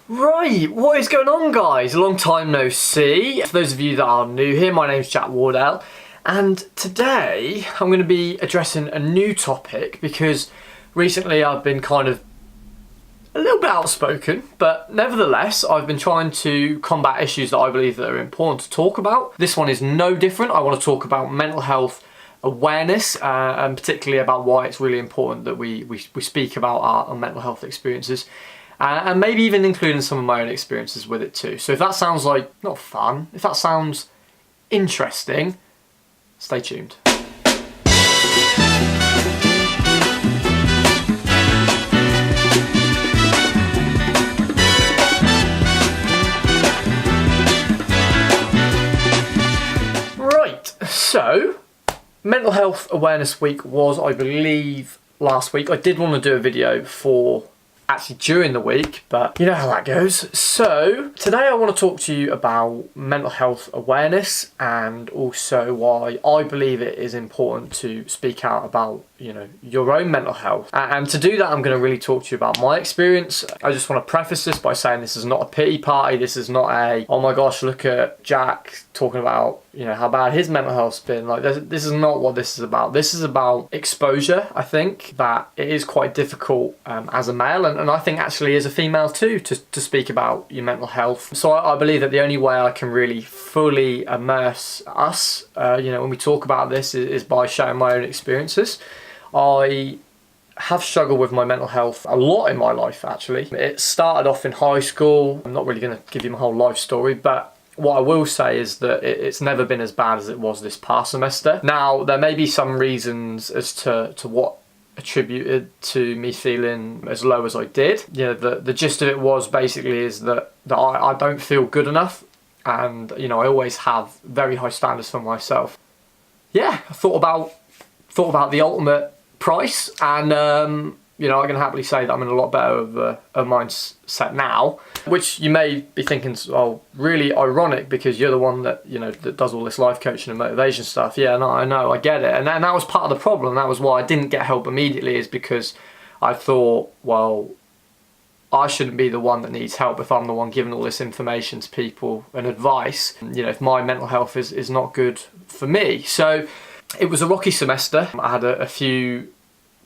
Right, what is going on, guys? Long time no see. For those of you that are new here, my name's Jack Wardell, and today I'm going to be addressing a new topic because recently I've been kind of a little bit outspoken, but nevertheless I've been trying to combat issues that I believe that are important to talk about. This one is no different. I want to talk about mental health awareness and particularly about why it's really important that we speak about our mental health experiences. And maybe even including some of my own experiences with it too. So if that sounds like, not fun, if that sounds interesting, stay tuned. Right, so Mental Health Awareness Week was, I believe, last week. I did want to do a video for actually during the week, but you know how that goes. So today I want to talk to you about mental health awareness and also why I believe it is important to speak out about, you know, your own mental health. And to do that, I'm going to really talk to you about my experience. I just want to preface this by saying this is not a pity party. This is not a, oh my gosh, look at Jack talking about, you know, how bad his mental health's been. Like, this is not what this is about. This is about exposure. I think that it is quite difficult as a male, and I think actually as a female too, to speak about your mental health. So I believe that the only way I can really fully immerse us, you know, when we talk about this is by sharing my own experiences. I have struggled with my mental health a lot in my life, actually. It started off in high school. I'm not really going to give you my whole life story, but what I will say is that it's never been as bad as it was this past semester. Now, there may be some reasons as to what attributed to me feeling as low as I did. You know, the gist of it was basically is that I don't feel good enough, and you know, I always have very high standards for myself. Yeah, I thought about the ultimate price, and you know, I can happily say that I'm in a lot better of a mindset now, which you may be thinking, oh, really ironic because you're the one that, you know, that does all this life coaching and motivation stuff. Yeah, no, I know, I get it. And that was part of the problem. That was why I didn't get help immediately, is because I thought, well, I shouldn't be the one that needs help if I'm the one giving all this information to people and advice, you know, if my mental health is not good for me. So it was a rocky semester. I had a few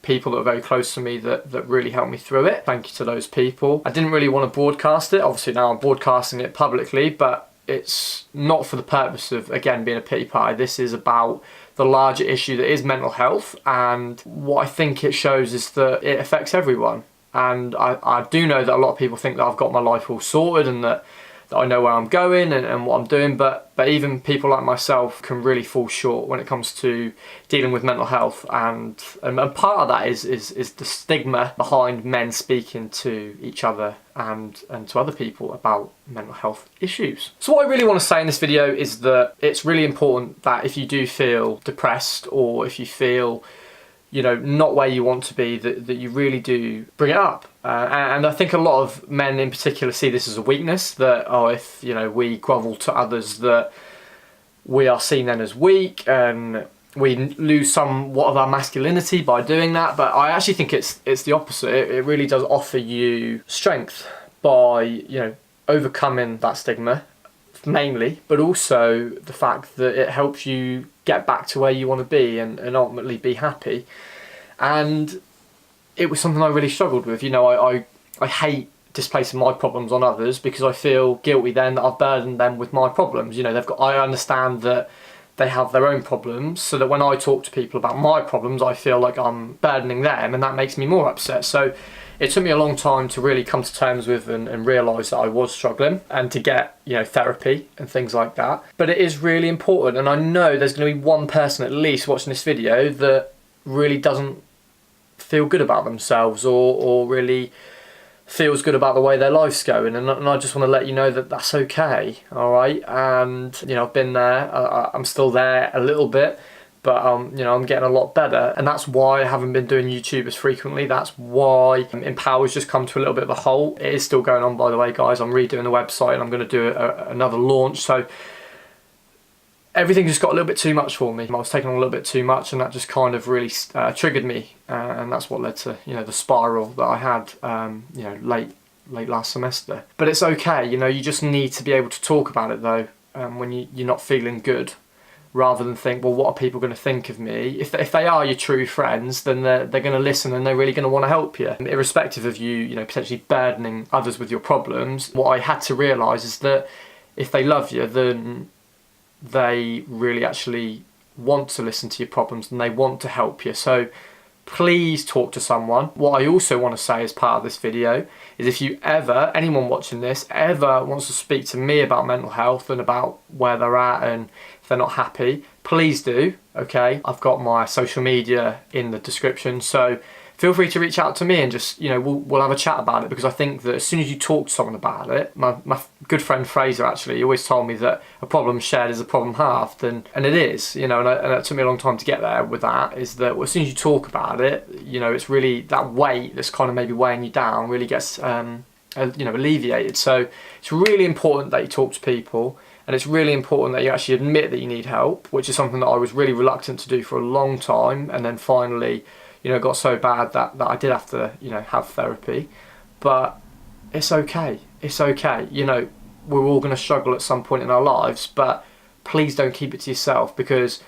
people that are very close to me that really helped me through it. Thank you to those people. I didn't really want to broadcast it. Obviously now I'm broadcasting it publicly, but it's not for the purpose of, again, being a pity party. This is about the larger issue that is mental health, and what I think it shows is that it affects everyone. And I do know that a lot of people think that I've got my life all sorted and that I know where I'm going and what I'm doing, but even people like myself can really fall short when it comes to dealing with mental health, and part of that is the stigma behind men speaking to each other and to other people about mental health issues. So what I really want to say in this video is that it's really important that if you do feel depressed, or if you feel, you know, not where you want to be, that you really do bring it up. And I think a lot of men in particular see this as a weakness, that, oh, if, you know, we grovel to others, that we are seen then as weak and we lose somewhat of our masculinity by doing that. But I actually think it's the opposite. It really does offer you strength by, you know, overcoming that stigma mainly, but also the fact that it helps you get back to where you want to be and ultimately be happy. And it was something I really struggled with. You know, I hate displacing my problems on others because I feel guilty then that I've burdened them with my problems. You know, I understand that they have their own problems, so that when I talk to people about my problems, I feel like I'm burdening them, and that makes me more upset. So it took me a long time to really come to terms with and realise that I was struggling, and to get, you know, therapy and things like that. But it is really important, and I know there's going to be one person at least watching this video that really doesn't feel good about themselves or really feels good about the way their life's going, and I just want to let you know that that's okay, all right? And you know, I've been there, I'm still there a little bit, but you know, I'm getting a lot better, and that's why I haven't been doing YouTube as frequently. That's why Empower's just come to a little bit of a halt. It is still going on, by the way, guys. I'm redoing the website and I'm going to do another launch, so everything just got a little bit too much for me. I was taking on a little bit too much, and that just kind of really triggered me, and that's what led to, you know, the spiral that I had, you know, late late last semester. But it's okay, you know, you just need to be able to talk about it though, when you're not feeling good, rather than think, well, what are people going to think of me? If they are your true friends, then they're going to listen and they're really going to want to help you. Irrespective of you, you know, potentially burdening others with your problems, what I had to realise is that if they love you, then they really actually want to listen to your problems and they want to help you. So please talk to someone. What I also want to say as part of this video is if you ever, anyone watching this, ever wants to speak to me about mental health and about where they're at and if they're not happy, please do, okay? I've got my social media in the description, so feel free to reach out to me and just, you know, we'll have a chat about it, because I think that as soon as you talk to someone about it, my good friend Fraser actually, he always told me that a problem shared is a problem halved, and it is, you know, and it took me a long time to get there with that, is that as soon as you talk about it, you know, it's really that weight that's kind of maybe weighing you down really gets, you know, alleviated. So it's really important that you talk to people, and it's really important that you actually admit that you need help, which is something that I was really reluctant to do for a long time, and then finally, you know, got so bad that I did have to, you know, have therapy. But it's okay. It's okay. You know, we're all going to struggle at some point in our lives, but please don't keep it to yourself, because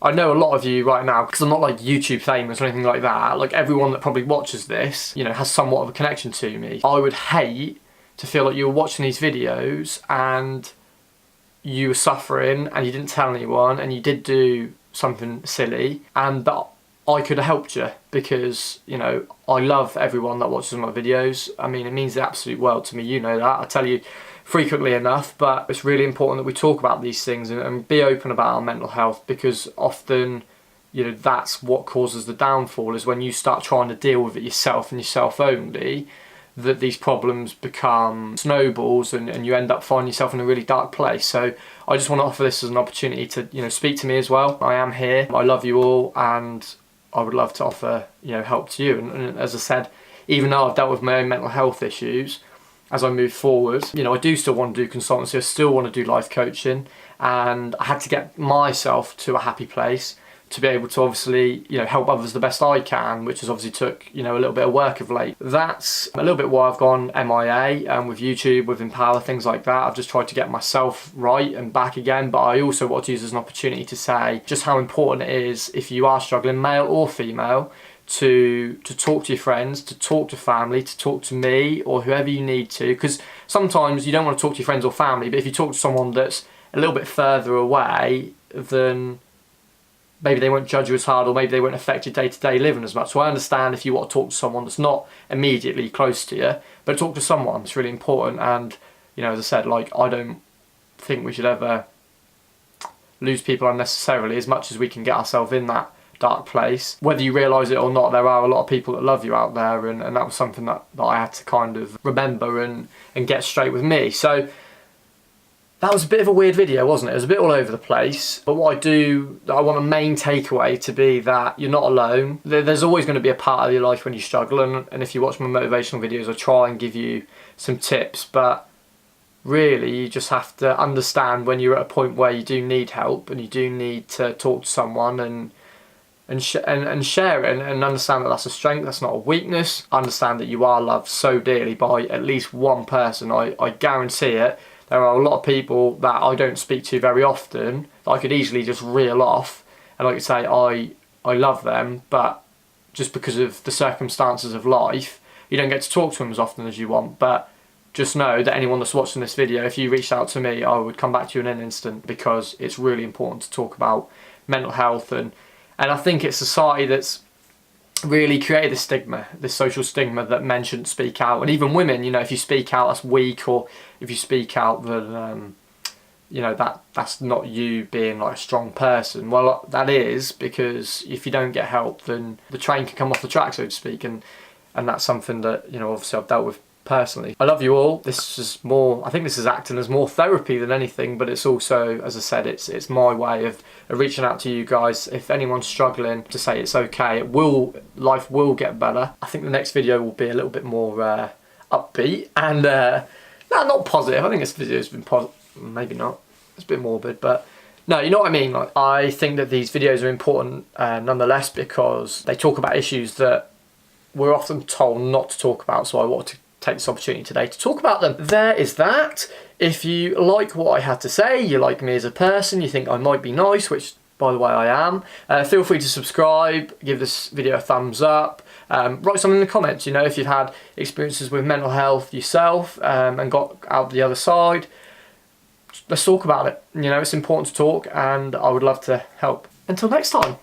I know a lot of you right now, because I'm not like YouTube famous or anything like that, like everyone that probably watches this, you know, has somewhat of a connection to me. I would hate to feel like you were watching these videos and you were suffering and you didn't tell anyone and you did do something silly, and that I could have helped you, because, you know, I love everyone that watches my videos. I mean, it means the absolute world to me, you know that. I tell you frequently enough, but it's really important that we talk about these things and be open about our mental health, because often, you know, that's what causes the downfall, is when you start trying to deal with it yourself and yourself only, that these problems become snowballs and you end up finding yourself in a really dark place. So I just want to offer this as an opportunity to, you know, speak to me as well. I am here. I love you all, and I would love to offer, you know, help to you. And as I said, even though I've dealt with my own mental health issues, as I move forward, you know, I do still want to do consultancy. I still want to do life coaching, and I had to get myself to a happy place to be able to obviously, you know, help others the best I can, which has obviously took, you know, a little bit of work of late. That's a little bit why I've gone MIA, with YouTube, with Empower, things like that. I've just tried to get myself right and back again, but I also want to use as an opportunity to say just how important it is, if you are struggling, male or female, to talk to your friends, to talk to family, to talk to me or whoever you need to, because sometimes you don't want to talk to your friends or family, but if you talk to someone that's a little bit further away, then maybe they won't judge you as hard, or maybe they won't affect your day-to-day living as much. So I understand if you want to talk to someone that's not immediately close to you, but talk to someone. It's really important. And, you know, as I said, like, I don't think we should ever lose people unnecessarily, as much as we can get ourselves in that dark place. Whether you realise it or not, there are a lot of people that love you out there, and that was something that I had to kind of remember and get straight with me. So that was a bit of a weird video, wasn't it? It was a bit all over the place. But what I want a main takeaway to be that you're not alone. There's always going to be a part of your life when you struggle. And if you watch my motivational videos, I try and give you some tips. But really, you just have to understand when you're at a point where you do need help and you do need to talk to someone and share it and understand that that's a strength, that's not a weakness. Understand that you are loved so dearly by at least one person. I guarantee it. There are a lot of people that I don't speak to very often that I could easily just reel off, and like I say, I love them, but just because of the circumstances of life, you don't get to talk to them as often as you want. But just know that anyone that's watching this video, if you reached out to me, I would come back to you in an instant, because it's really important to talk about mental health, and I think it's society that's really created this stigma, this social stigma, that men shouldn't speak out. And even women, you know, if you speak out, that's weak, or if you speak out, then you know, that's not you being like a strong person. Well, that is, because if you don't get help, then the train can come off the track, so to speak, and that's something that, you know, obviously I've dealt with personally. I love you all. This is more, I think this is acting as more therapy than anything, but it's also, as I said, it's my way of reaching out to you guys. If anyone's struggling, to say it's okay, life will get better. I think the next video will be a little bit more upbeat and no, not positive. I think this video has been positive, maybe not, it's a bit morbid, but no, you know what I mean. Like, I think that these videos are important nonetheless, because they talk about issues that we're often told not to talk about. So I want to take this opportunity today to talk about them. There is that. If you like what I had to say, you like me as a person, you think I might be nice, which by the way I am, feel free to subscribe, give this video a thumbs up, write something in the comments, you know, if you've had experiences with mental health yourself and got out the other side. Let's talk about it. You know, it's important to talk and I would love to help. Until next time.